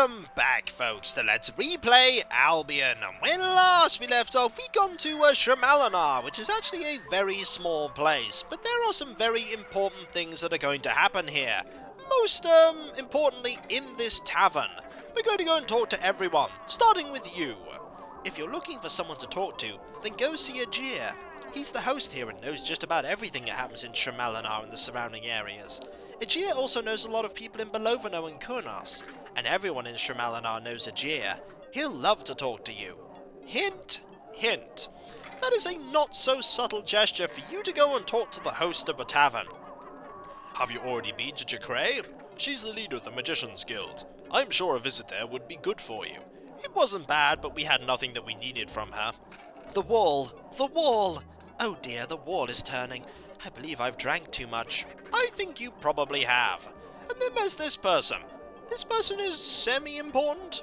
Welcome back, folks, to Let's Replay Albion. And when last we left off, we gone to Shamalanar, which is actually a very small place. But there are some very important things that are going to happen here. Most importantly, in this tavern. We're going to go and talk to everyone, starting with you. If you're looking for someone to talk to, then go see Ajir. He's the host here and knows just about everything that happens in Shamalanar and the surrounding areas. Ajir also knows a lot of people in Belovo and Kurnos, and everyone in Shamalanar knows Ajir. He'll love to talk to you. Hint, hint. That is a not-so-subtle gesture for you to go and talk to the host of a tavern. Have you already been to Kariah? She's the leader of the Magician's Guild. I'm sure a visit there would be good for you. It wasn't bad, but we had nothing that we needed from her. The wall! The wall! Oh dear, the wall is turning. I believe I've drank too much. I think you probably have. And then there's this person. This person is semi-important.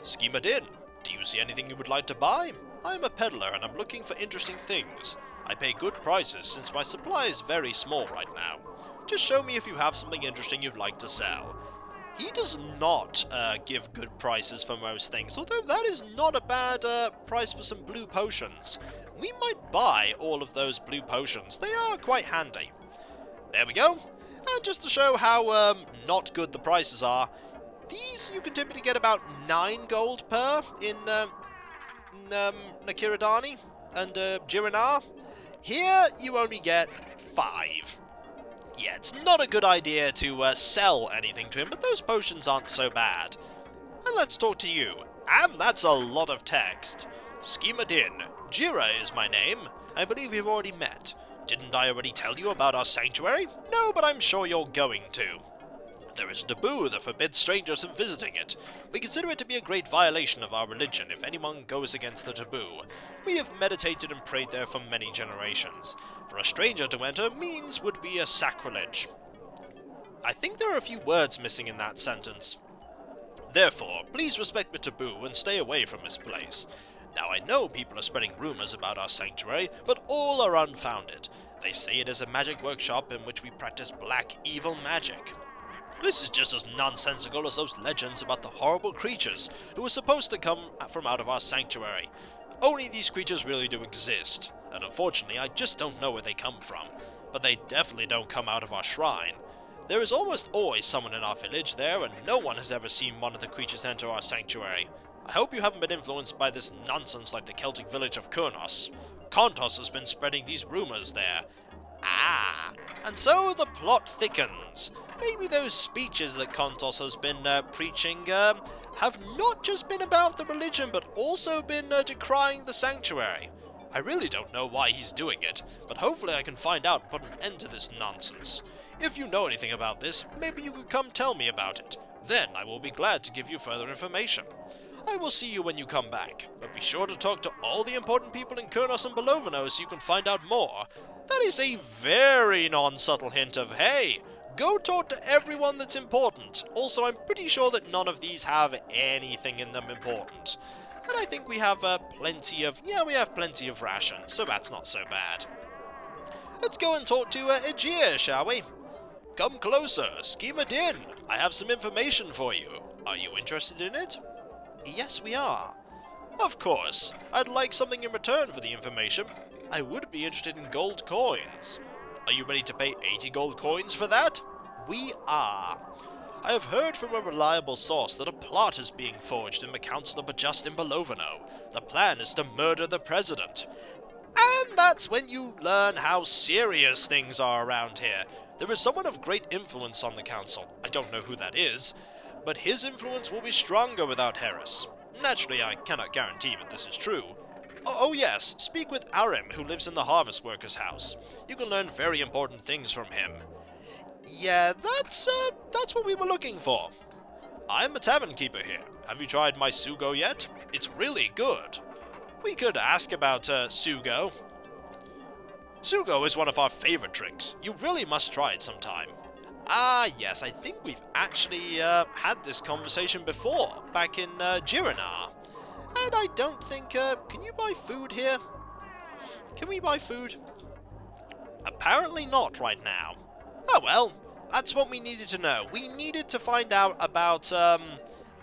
Schema Din, do you see anything you would like to buy? I'm a peddler and I'm looking for interesting things. I pay good prices since my supply is very small right now. Just show me if you have something interesting you'd like to sell. He does not give good prices for most things, although that is not a bad price for some blue potions. We might buy all of those blue potions. They are quite handy. There we go. And just to show how not good the prices are, these you can typically get about 9 gold per in Nakiradani and Jiranar. Here you only get 5. Yeah, it's not a good idea to sell anything to him, but those potions aren't so bad. And let's talk to you. And that's a lot of text. Schema Din. Jira is my name. I believe we've already met. Didn't I already tell you about our sanctuary? No, but I'm sure you're going to. There is a taboo that forbids strangers from visiting it. We consider it to be a great violation of our religion if anyone goes against the taboo. We have meditated and prayed there for many generations. For a stranger to enter means would be a sacrilege. I think there are a few words missing in that sentence. Therefore, please respect the taboo and stay away from this place. Now I know people are spreading rumors about our sanctuary, but all are unfounded. They say it is a magic workshop in which we practice black evil magic. This is just as nonsensical as those legends about the horrible creatures who were supposed to come from out of our sanctuary. Only these creatures really do exist, and unfortunately I just don't know where they come from, but they definitely don't come out of our shrine. There is almost always someone in our village there, and no one has ever seen one of the creatures enter our sanctuary. I hope you haven't been influenced by this nonsense like the Celtic village of Kurnos. Kontos has been spreading these rumors there. Ah, and so the plot thickens. Maybe those speeches that Kontos has been preaching have not just been about the religion, but also been decrying the sanctuary. I really don't know why he's doing it, but hopefully I can find out and put an end to this nonsense. If you know anything about this, maybe you could come tell me about it. Then I will be glad to give you further information. I will see you when you come back, but be sure to talk to all the important people in Kurnos and Belovo so you can find out more. That is a very non-subtle hint of, hey, go talk to everyone that's important. Also, I'm pretty sure that none of these have anything in them important. And I think we have plenty of rations, so that's not so bad. Let's go and talk to Ajir, shall we? Come closer, Schema Din. I have some information for you. Are you interested in it? Yes, we are. Of course. I'd like something in return for the information. I would be interested in gold coins. Are you ready to pay 80 gold coins for that? We are. I have heard from a reliable source that a plot is being forged in the Council of Adjust in Belovo. The plan is to murder the president. And that's when you learn how serious things are around here. There is someone of great influence on the council. I don't know who that is, but his influence will be stronger without Harris. Naturally, I cannot guarantee that this is true. Oh yes, speak with Arim, who lives in the Harvest Worker's house. You can learn very important things from him. Yeah, that's what we were looking for. I'm a tavern keeper here. Have you tried my sugo yet? It's really good. We could ask about sugo. Sugo is one of our favorite drinks. You really must try it sometime. Ah, yes, I think we've actually had this conversation before, back in Jiranar. And I don't think, can you buy food here? Can we buy food? Apparently not right now. Oh well, that's what we needed to know. We needed to find out about,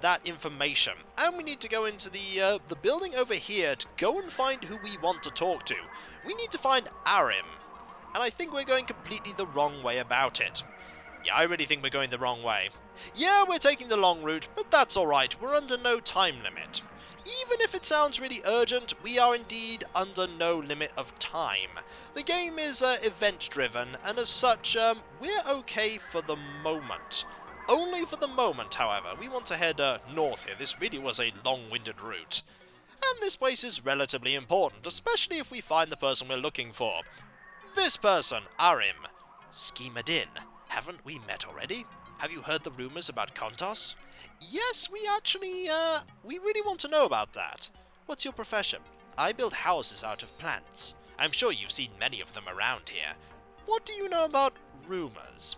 that information, and we need to go into the building over here to go and find who we want to talk to. We need to find Arim, and I think we're going completely the wrong way about it. Yeah, I really think we're going the wrong way. Yeah, we're taking the long route, but that's alright, we're under no time limit. Even if it sounds really urgent, we are indeed under no limit of time. The game is event-driven, and as such, we're okay for the moment. Only for the moment, however. We want to head north here. This really was a long-winded route. And this place is relatively important, especially if we find the person we're looking for. This person, Arim. Schemadin. Haven't we met already? Have you heard the rumours about Kontos? Yes, we actually, we really want to know about that. What's your profession? I build houses out of plants. I'm sure you've seen many of them around here. What do you know about rumours?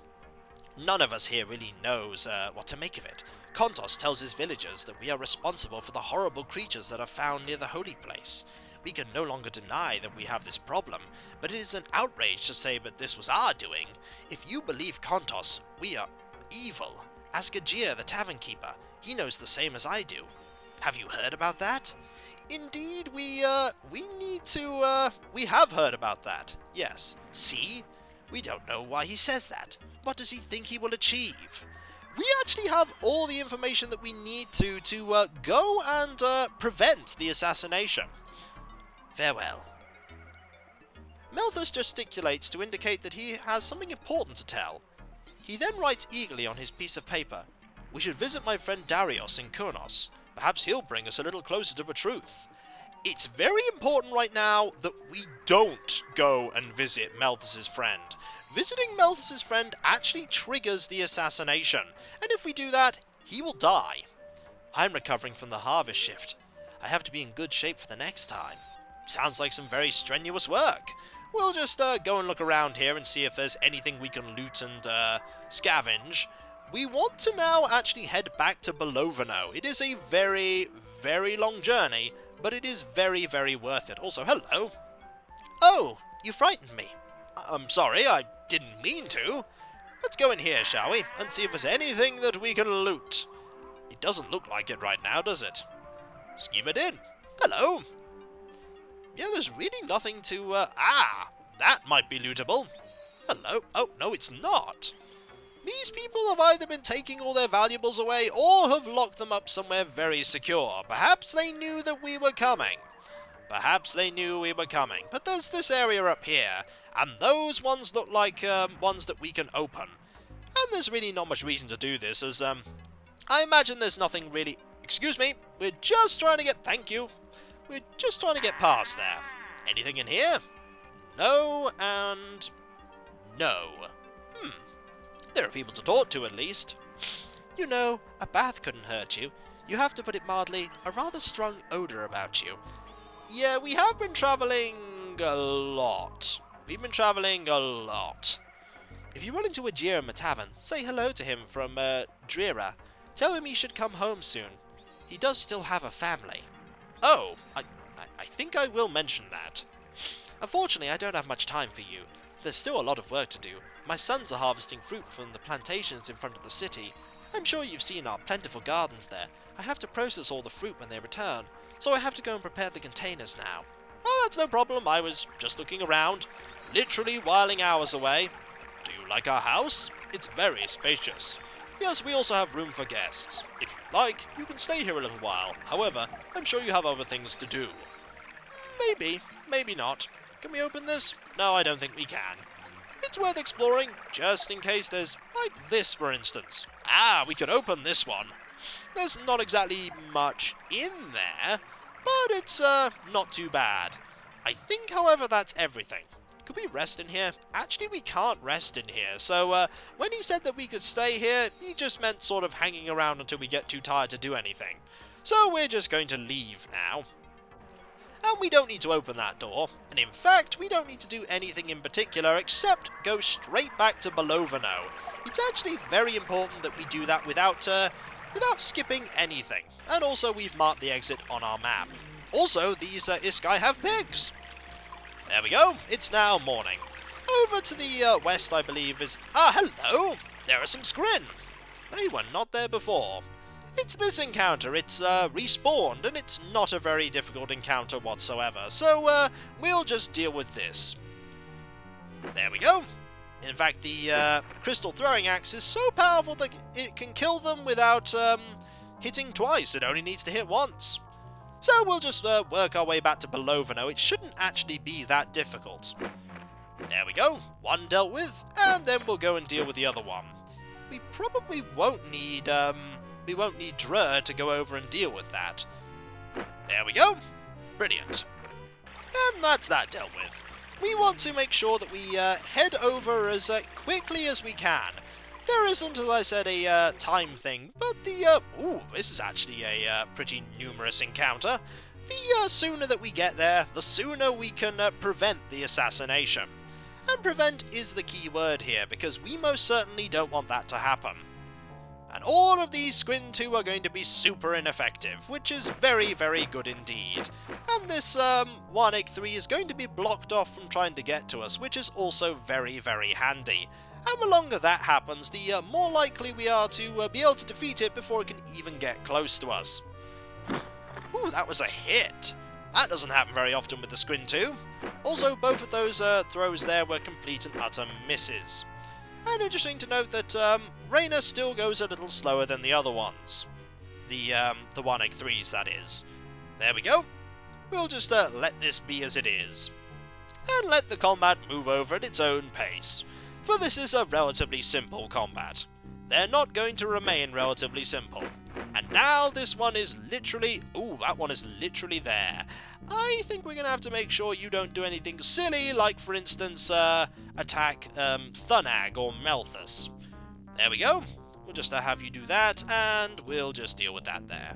None of us here really knows what to make of it. Kontos tells his villagers that we are responsible for the horrible creatures that are found near the holy place. We can no longer deny that we have this problem, but it is an outrage to say that this was our doing. If you believe Kontos, we are evil. Ask Ajir, the tavern keeper. He knows the same as I do. Have you heard about that? Indeed, we have heard about that. Yes. See? We don't know why he says that. What does he think he will achieve? We actually have all the information that we need to go and prevent the assassination. Farewell. Melthus gesticulates to indicate that he has something important to tell. He then writes eagerly on his piece of paper, "We should visit my friend Darius in Kurnos. Perhaps he'll bring us a little closer to the truth." It's very important right now that we don't go and visit Melthus' friend. Visiting Melthus' friend actually triggers the assassination, and if we do that, he will die. I'm recovering from the harvest shift. I have to be in good shape for the next time. Sounds like some very strenuous work. We'll just go and look around here and see if there's anything we can loot and scavenge. We want to now actually head back to Belovo. It is a very, very long journey, but it is very, very worth it. Also, hello. Oh, you frightened me. I'm sorry, I didn't mean to. Let's go in here, shall we, and see if there's anything that we can loot. It doesn't look like it right now, does it? Schemadin. Hello. Yeah, there's really nothing to, that might be lootable. Hello? Oh, no, it's not. These people have either been taking all their valuables away or have locked them up somewhere very secure. Perhaps they knew that we were coming. Perhaps they knew we were coming. But there's this area up here, and those ones look like ones that we can open. And there's really not much reason to do this, as I imagine there's nothing really... Excuse me, we're just trying to get... Thank you. We're just trying to get past there. Anything in here? No, and... no. There are people to talk to, at least. You know, a bath couldn't hurt you. You have to put it mildly, a rather strong odour about you. Yeah, we have been travelling a lot. We've been travelling a lot. If you run into Ajir in the tavern, say hello to him from, Drira. Tell him he should come home soon. He does still have a family. Oh, I think I will mention that. Unfortunately, I don't have much time for you. There's still a lot of work to do. My sons are harvesting fruit from the plantations in front of the city. I'm sure you've seen our plentiful gardens there. I have to process all the fruit when they return, so I have to go and prepare the containers now. Oh, that's no problem. I was just looking around, literally whiling hours away. Do you like our house? It's very spacious. Yes, we also have room for guests. If you like, you can stay here a little while. However, I'm sure you have other things to do. Maybe, maybe not. Can we open this? No, I don't think we can. It's worth exploring, just in case there's, like this for instance. Ah, we could open this one. There's not exactly much in there, but it's not too bad. I think, however, that's everything. Could we rest in here? Actually, we can't rest in here, so when he said that we could stay here, he just meant sort of hanging around until we get too tired to do anything. So we're just going to leave now. And we don't need to open that door, and in fact, we don't need to do anything in particular except go straight back to Belovo. It's actually very important that we do that without skipping anything, and also we've marked the exit on our map. Also, these Iskai have pigs! There we go, it's now morning. Over to the west, I believe, is... Ah, hello! There are some Skrin! They were not there before. It's this encounter. It's respawned, and it's not a very difficult encounter whatsoever. So we'll just deal with this. There we go. In fact, the crystal throwing axe is so powerful that it can kill them without hitting twice. It only needs to hit once. So we'll just work our way back to Belovo. It shouldn't actually be that difficult. There we go. One dealt with, and then we'll go and deal with the other one. We probably won't need Drer to go over and deal with that. There we go. Brilliant. And that's that dealt with. We want to make sure that we head over as quickly as we can. There isn't, as I said, a time thing, but the... ooh, this is actually a pretty numerous encounter. The sooner that we get there, the sooner we can prevent the assassination. And prevent is the key word here, because we most certainly don't want that to happen. And all of these Squin 2 are going to be super ineffective, which is very, very good indeed. And this 183 is going to be blocked off from trying to get to us, which is also very, very handy. And the longer that happens, the more likely we are to be able to defeat it before it can even get close to us. Ooh, that was a hit! That doesn't happen very often with the Squin 2. Also, both of those throws there were complete and utter misses. And interesting to note that Raina still goes a little slower than the other ones. The 183s, that is. There we go. We'll just let this be as it is. And let the combat move over at its own pace. For this is a relatively simple combat. They're not going to remain relatively simple. And now this one is literally... ooh, that one is literally there. I think we're going to have to make sure you don't do anything silly, like, for instance, attack Thunag or Malthus. There we go. We'll just have you do that, and we'll just deal with that there.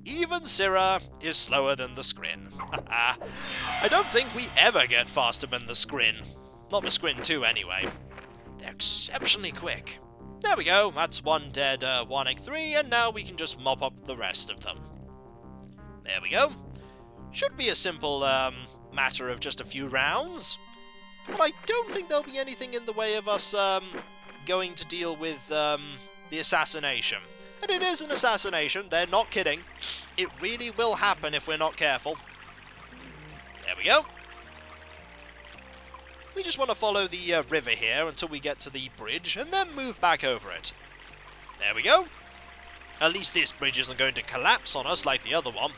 Even Syrah is slower than the Skrin. I don't think we ever get faster than the Skrin. Not the Squin 2, anyway. They're exceptionally quick. There we go, that's one dead 183, and now we can just mop up the rest of them. There we go. Should be a simple matter of just a few rounds. But I don't think there'll be anything in the way of us going to deal with the assassination. And it is an assassination, they're not kidding. It really will happen if we're not careful. There we go. We just want to follow the river here until we get to the bridge, and then move back over it. There we go. At least this bridge isn't going to collapse on us like the other one.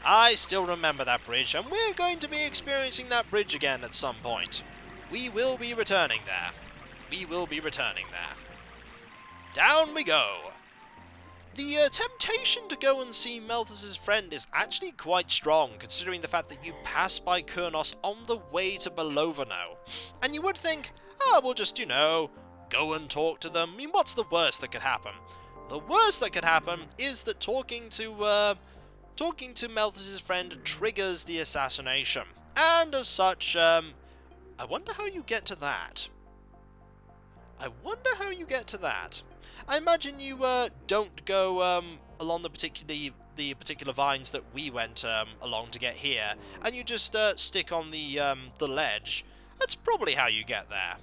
I still remember that bridge, and we're going to be experiencing that bridge again at some point. We will be returning there. We will be returning there. Down we go. The temptation to go and see Malthus' friend is actually quite strong, considering the fact that you pass by Kurnos on the way to Belovo. And you would think, we'll just, go and talk to them. I mean, what's the worst that could happen? The worst that could happen is that talking to Malthus' friend triggers the assassination. And as such, I wonder how you get to that. I imagine you don't go along the particular vines that we went along to get here, and you just stick on the ledge. That's probably how you get there.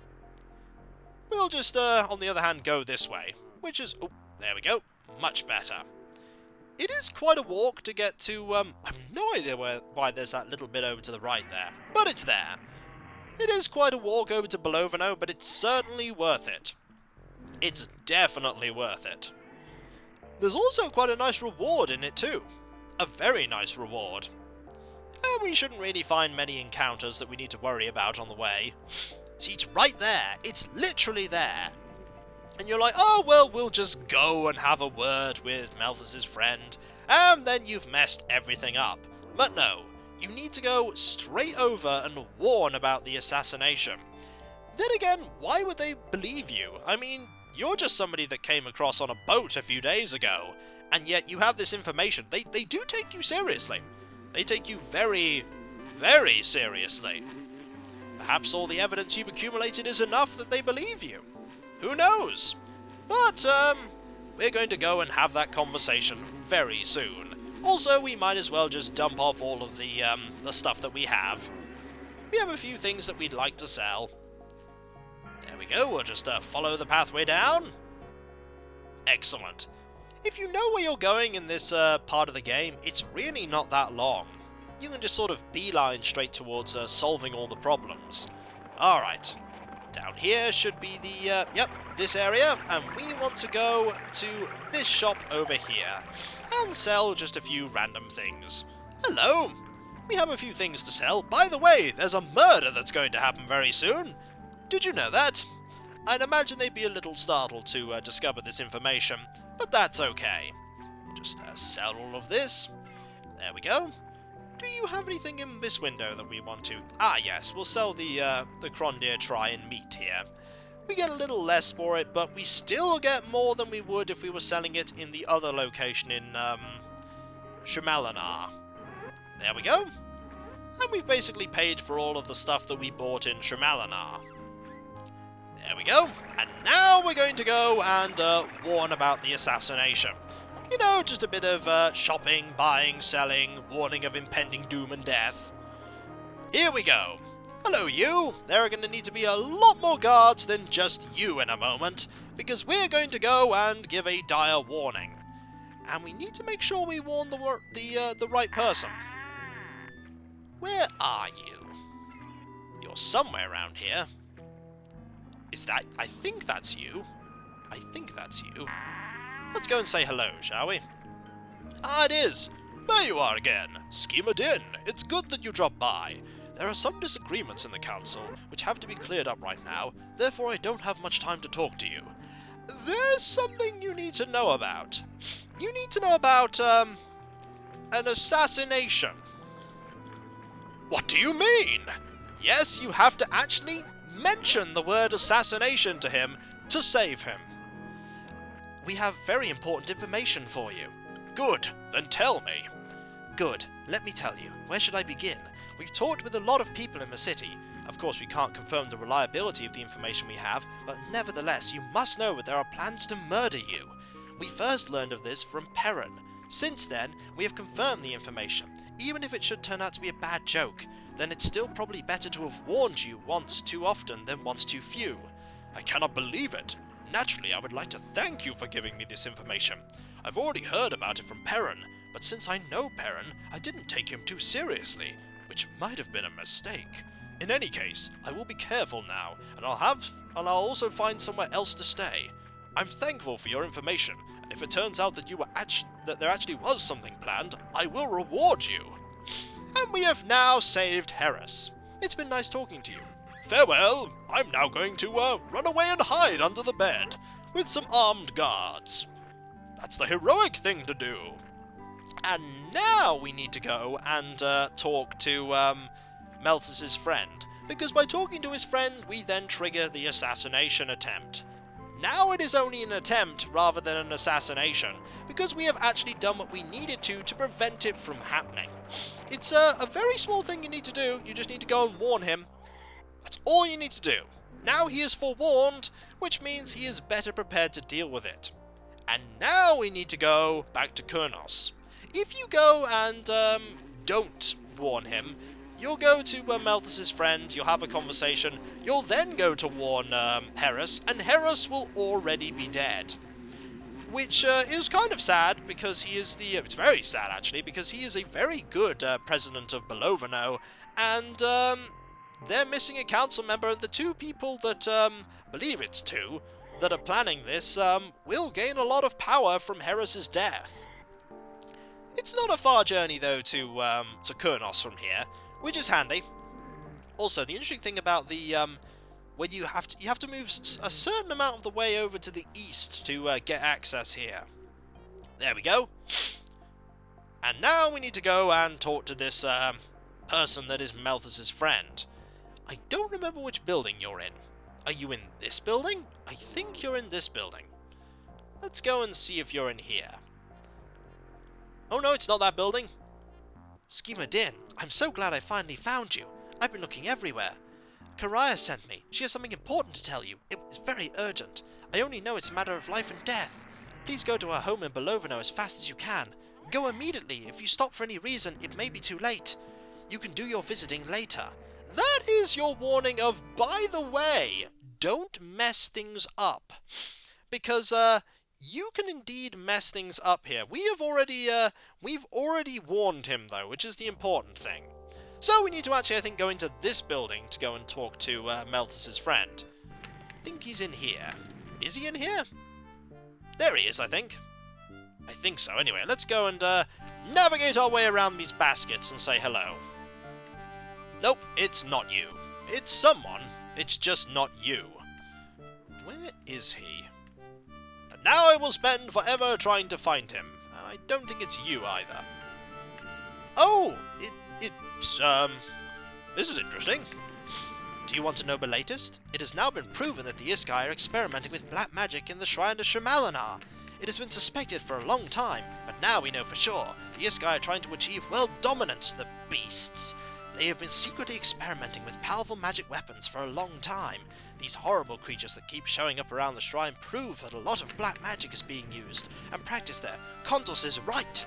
We'll just, on the other hand, go this way, which is... oh, there we go. Much better. It is quite a walk to get to... I have no idea why there's that little bit over to the right there, but it's there. It is quite a walk over to Belovo, but it's certainly worth it. It's definitely worth it. There's also quite a nice reward in it too. A very nice reward. And we shouldn't really find many encounters that we need to worry about on the way. See, it's right there. It's literally there. And you're like, oh, well, we'll just go and have a word with Malthus' friend, and then you've messed everything up. But no, you need to go straight over and warn about the assassination. Then again, why would they believe you? I mean, you're just somebody that came across on a boat a few days ago, and yet you have this information. They do take you seriously. They take you very, very seriously. Perhaps all the evidence you've accumulated is enough that they believe you. Who knows? But, we're going to go and have that conversation very soon. Also, we might as well just dump off all of the stuff that we have. We have a few things that we'd like to sell. There we go, we'll just follow the pathway down. Excellent. If you know where you're going in this part of the game, it's really not that long. You can just sort of beeline straight towards solving all the problems. Alright, down here should be the, yep, this area, and we want to go to this shop over here, and sell just a few random things. Hello! We have a few things to sell. By the way, there's a murder that's going to happen very soon. Did you know that? I'd imagine they'd be a little startled to discover this information, but that's okay. Just sell all of this. There we go. Do you have anything in this window that we want to... Ah, yes, we'll sell the Krondir try and meat here. We get a little less for it, but we still get more than we would if we were selling it in the other location in, Shimalanar. There we go. And we've basically paid for all of the stuff that we bought in Shimalanar. There we go. And now we're going to go and warn about the assassination. You know, just a bit of shopping, buying, selling, warning of impending doom and death. Here we go. Hello, you. There are going to need to be a lot more guards than just you in a moment, because we're going to go and give a dire warning. And we need to make sure we warn the right person. Where are you? You're somewhere around here. Is that... I think that's you. I think that's you. Let's go and say hello, shall we? Ah, it is! There you are again! Schema Din! It's good that you dropped by. There are some disagreements in the council, which have to be cleared up right now, therefore I don't have much time to talk to you. There's something you need to know about. You need to know about, an assassination. What do you mean? Yes, you have to actually mention the word assassination to him to save him. We have very important information for you. Good, then tell me. Good, let me tell you. Where should I begin? We've talked with a lot of people in the city. Of course, we can't confirm the reliability of the information we have, but nevertheless, you must know that there are plans to murder you. We first learned of this from Perrin. Since then, we have confirmed the information. Even if it should turn out to be a bad joke, then it's still probably better to have warned you once too often than once too few. I cannot believe it. Naturally, I would like to thank you for giving me this information. I've already heard about it from Perrin, but since I know Perrin, I didn't take him too seriously, which might have been a mistake. In any case, I will be careful now, and I'll also find somewhere else to stay. I'm thankful for your information, and if it turns out that that there actually was something planned, I will reward you. And we have now saved Harris. It's been nice talking to you. Farewell. I'm now going to run away and hide under the bed with some armed guards. That's the heroic thing to do. And now we need to go and talk to Malthus's friend, because by talking to his friend, we then trigger the assassination attempt. Now it is only an attempt rather than an assassination, because we have actually done what we needed to prevent it from happening. It's a very small thing you need to do. You just need to go and warn him. That's all you need to do. Now he is forewarned, which means he is better prepared to deal with it. And now we need to go back to Kurnos. If you go and don't warn him, you'll go to Malthus's friend, you'll have a conversation, you'll then go to warn Harris, and Harris will already be dead. Which is kind of sad, because he is the... it's very sad, actually, because he is a very good president of Belovo, and they're missing a council member, and the two people that, believe it's two, that are planning this, will gain a lot of power from Harris's death. It's not a far journey, though, to Kurnos from here, which is handy. Also, the interesting thing about the, when you have to move a certain amount of the way over to the east to get access here. There we go. And now we need to go and talk to this person that is Malthus's friend. I don't remember which building you're in. Are you in this building? I think you're in this building. Let's go and see if you're in here. Oh no, it's not that building. Schema Din, I'm so glad I finally found you. I've been looking everywhere. Kariah sent me. She has something important to tell you. It was very urgent. I only know it's a matter of life and death. Please go to her home in Belovo as fast as you can. Go immediately. If you stop for any reason, it may be too late. You can do your visiting later. That is your warning of, by the way, don't mess things up. Because, you can indeed mess things up here. We've already warned him, though, which is the important thing. So we need to actually, I think, go into this building to go and talk to Melthus's friend. I think he's in here. Is he in here? There he is, I think. I think so. Anyway, let's go and navigate our way around these baskets and say hello. Nope, it's not you. It's someone. It's just not you. Where is he? And now I will spend forever trying to find him. And I don't think it's you either. Oh, it's, this is interesting. Do you want to know the latest? It has now been proven that the Iskai are experimenting with black magic in the Shrine of Shamalanar. It has been suspected for a long time, but now we know for sure. The Iskai are trying to achieve world dominance, the beasts. They have been secretly experimenting with powerful magic weapons for a long time. These horrible creatures that keep showing up around the shrine prove that a lot of black magic is being used and practiced there. Kontos is right.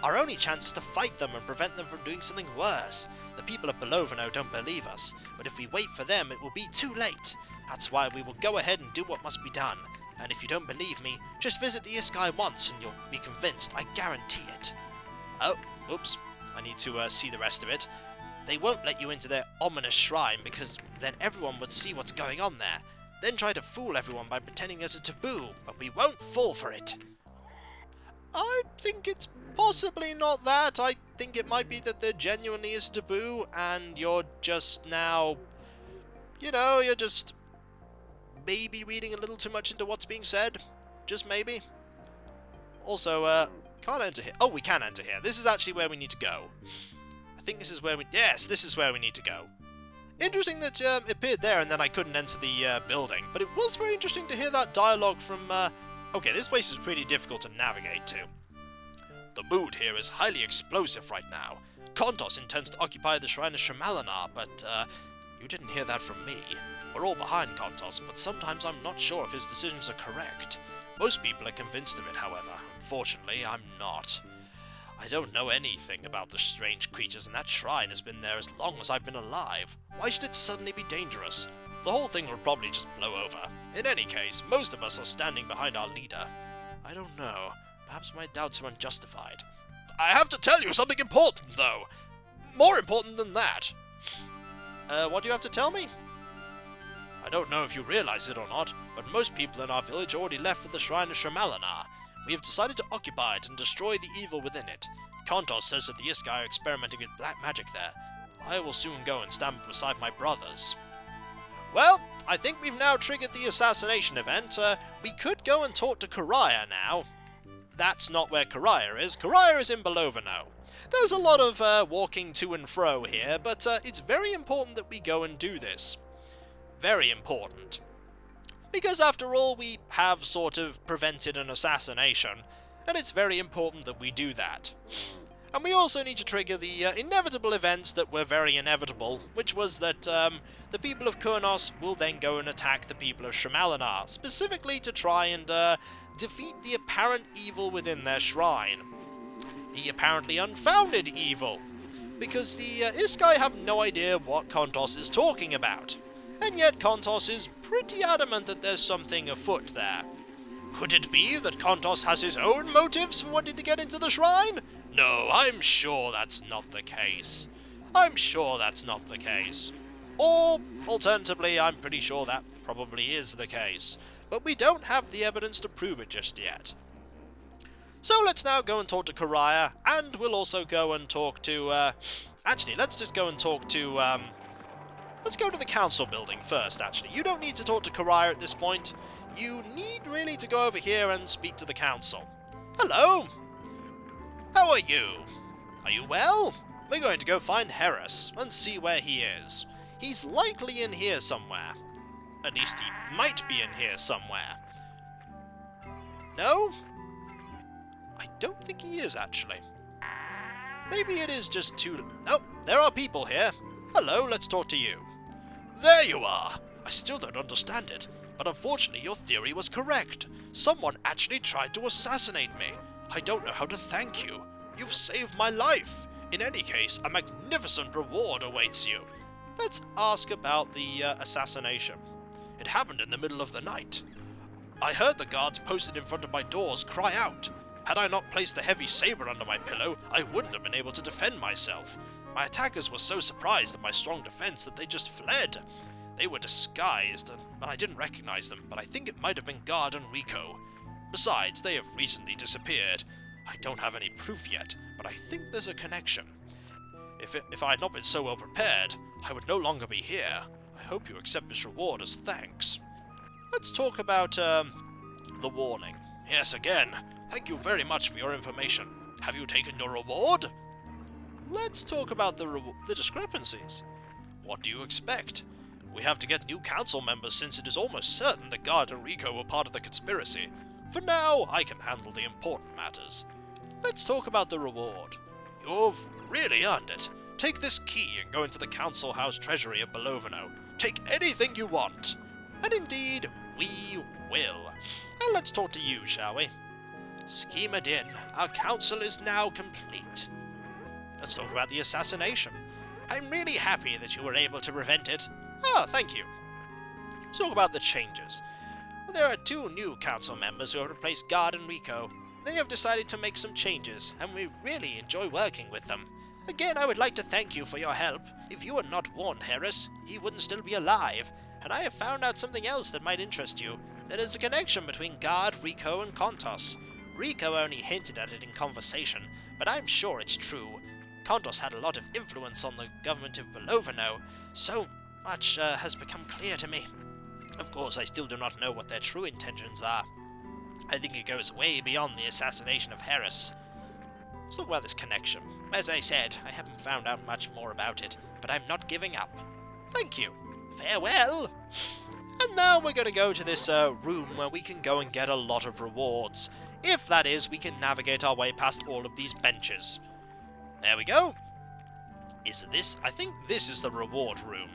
Our only chance is to fight them and prevent them from doing something worse. The people of Belovo don't believe us, but if we wait for them it will be too late. That's why we will go ahead and do what must be done. And if you don't believe me, just visit the Iskai once and you'll be convinced, I guarantee it. Oh, oops, I need to see the rest of it. They won't let you into their ominous shrine because then everyone would see what's going on there. Then try to fool everyone by pretending there's a taboo, but we won't fall for it. I think it's possibly not that. I think it might be that there genuinely is a taboo and you're just now, you know, you're just maybe reading a little too much into what's being said. Just maybe. Also, can't enter here. Oh, we can enter here. This is actually where we need to go. I think this is where we... Yes, this is where we need to go. Interesting that it appeared there and then I couldn't enter the building. But it was very interesting to hear that dialogue from... Okay, this place is pretty difficult to navigate to. The mood here is highly explosive right now. Kontos intends to occupy the Shrine of Shamalanar, but you didn't hear that from me. We're all behind Kontos, but sometimes I'm not sure if his decisions are correct. Most people are convinced of it, however. Unfortunately, I'm not. I don't know anything about the strange creatures, and that shrine has been there as long as I've been alive. Why should it suddenly be dangerous? The whole thing will probably just blow over. In any case, most of us are standing behind our leader. I don't know. Perhaps my doubts are unjustified. I have to tell you something important, though. More important than that. What do you have to tell me? I don't know if you realize it or not, but most people in our village already left for the Shrine of Shamalanar. We have decided to occupy it and destroy the evil within it. Kontos says that the Iskai are experimenting with black magic there. I will soon go and stand beside my brothers. Well, I think we've now triggered the assassination event. We could go and talk to Kariah now. That's not where Kariah is. Kariah is in Belovo. There's a lot of walking to and fro here, but it's very important that we go and do this. Very important. Because after all, we have sort of prevented an assassination, and it's very important that we do that. And we also need to trigger the inevitable events that were very inevitable, which was that the people of Kurnos will then go and attack the people of Shamalanar, specifically to try and defeat the apparent evil within their shrine. The apparently unfounded evil. Because the Iskai have no idea what Kontos is talking about. And yet Kontos is pretty adamant that there's something afoot there. Could it be that Kontos has his own motives for wanting to get into the shrine? No, I'm sure that's not the case. I'm sure that's not the case. Or, alternatively, I'm pretty sure that probably is the case. But we don't have the evidence to prove it just yet. So let's now go and talk to Kariah, and we'll also go and talk to, actually, let's just go and talk to, let's go to the council building first, actually. You don't need to talk to Kariah at this point. You need really to go over here and speak to the council. Hello! How are you? Are you well? We're going to go find Harris and see where he is. He's likely in here somewhere. At least he might be in here somewhere. No? I don't think he is, actually. Maybe it is just too... Oh, there are people here. Hello, let's talk to you. There you are! I still don't understand it, but unfortunately your theory was correct. Someone actually tried to assassinate me. I don't know how to thank you. You've saved my life. In any case, a magnificent reward awaits you. Let's ask about the assassination. It happened in the middle of the night. I heard the guards posted in front of my doors cry out. Had I not placed the heavy saber under my pillow, I wouldn't have been able to defend myself. My attackers were so surprised at my strong defense that they just fled. They were disguised, and I didn't recognize them, but I think it might have been Guard and Rico. Besides, they have recently disappeared. I don't have any proof yet, but I think there's a connection. If I had not been so well prepared, I would no longer be here. I hope you accept this reward as thanks. Let's talk about, the warning. Yes, again. Thank you very much for your information. Have you taken your reward? Let's talk about the discrepancies. What do you expect? We have to get new council members since it is almost certain that Guard and Rico were part of the conspiracy. For now, I can handle the important matters. Let's talk about the reward. You've really earned it. Take this key and go into the council house treasury of Belovo. Take anything you want. And indeed, we will. And let's talk to you, shall we? Schema Din, our council is now complete. Let's talk about the assassination. I'm really happy that you were able to prevent it. Ah, thank you. Let's talk about the changes. There are 2 new council members who have replaced Guard and Rico. They have decided to make some changes, and we really enjoy working with them. Again, I would like to thank you for your help. If you had not warned Harris, he wouldn't still be alive. And I have found out something else that might interest you. There is a connection between Guard, Rico, and Kontos. Rico only hinted at it in conversation, but I'm sure it's true. Kontos had a lot of influence on the government of Belovo. So much has become clear to me. Of course, I still do not know what their true intentions are. I think it goes way beyond the assassination of Harris. Let's talk about this connection. As I said, I haven't found out much more about it, but I'm not giving up. Thank you. Farewell! And now we're going to go to this room where we can go and get a lot of rewards. If that is, we can navigate our way past all of these benches. There we go. Is this? I think this is the reward room.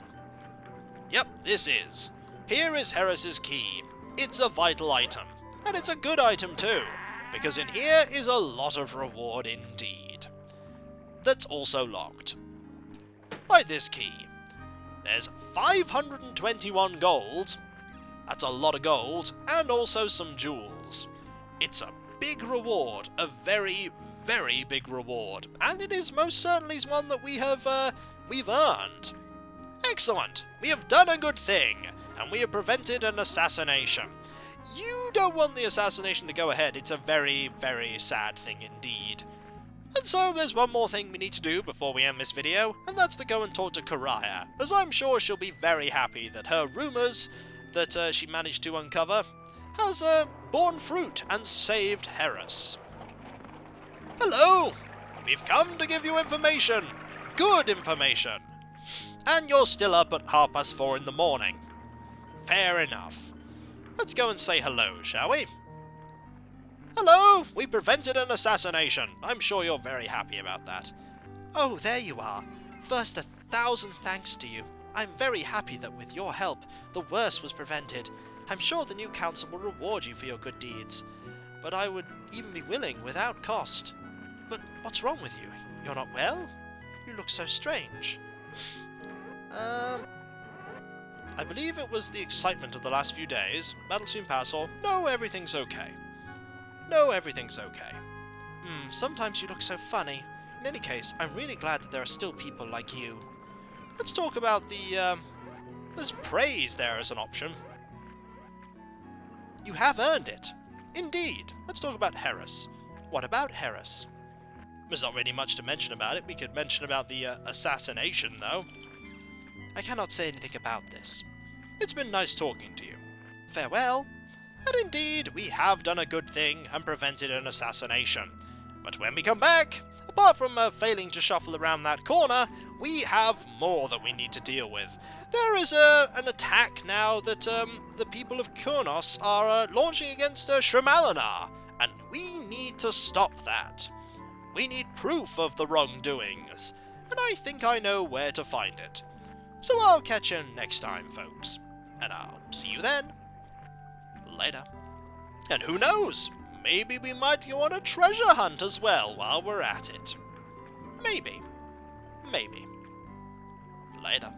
Yep, this is. Here is Harris's key. It's a vital item. And it's a good item too, because in here is a lot of reward indeed. That's also locked by this key. There's 521 gold, that's a lot of gold, and also some jewels. It's a big reward, a very, very big reward, and it is most certainly one that we've earned. Excellent! We have done a good thing, and we have prevented an assassination. You don't want the assassination to go ahead. It's a very, very sad thing indeed. And so there's one more thing we need to do before we end this video, and that's to go and talk to Kariah, as I'm sure she'll be very happy that her rumours that she managed to uncover has borne fruit and saved Harris. Hello! We've come to give you information. Good information. And you're still up at 4:30 in the morning. Fair enough. Let's go and say hello, shall we? Hello! We prevented an assassination. I'm sure you're very happy about that. Oh, there you are. First, 1,000 thanks to you. I'm very happy that with your help, the worst was prevented. I'm sure the new council will reward you for your good deeds. But I would even be willing without cost. But what's wrong with you? You're not well? You look so strange. I believe it was the excitement of the last few days. That'll soon pass, or no, everything's okay. No, everything's okay. Sometimes you look so funny. In any case, I'm really glad that there are still people like you. Let's talk about there's praise there as an option. You have earned it. Indeed. Let's talk about Harris. What about Harris? There's not really much to mention about it. We could mention about the assassination, though. I cannot say anything about this. It's been nice talking to you. Farewell. And indeed, we have done a good thing and prevented an assassination. But when we come back, apart from failing to shuffle around that corner, we have more that we need to deal with. There is an attack now that the people of Kurnos are launching against Shrimalinar, and we need to stop that. We need proof of the wrongdoings, and I think I know where to find it. So I'll catch you next time, folks. And I'll see you then. Later. And who knows? Maybe we might go on a treasure hunt as well while we're at it. Maybe. Maybe. Later.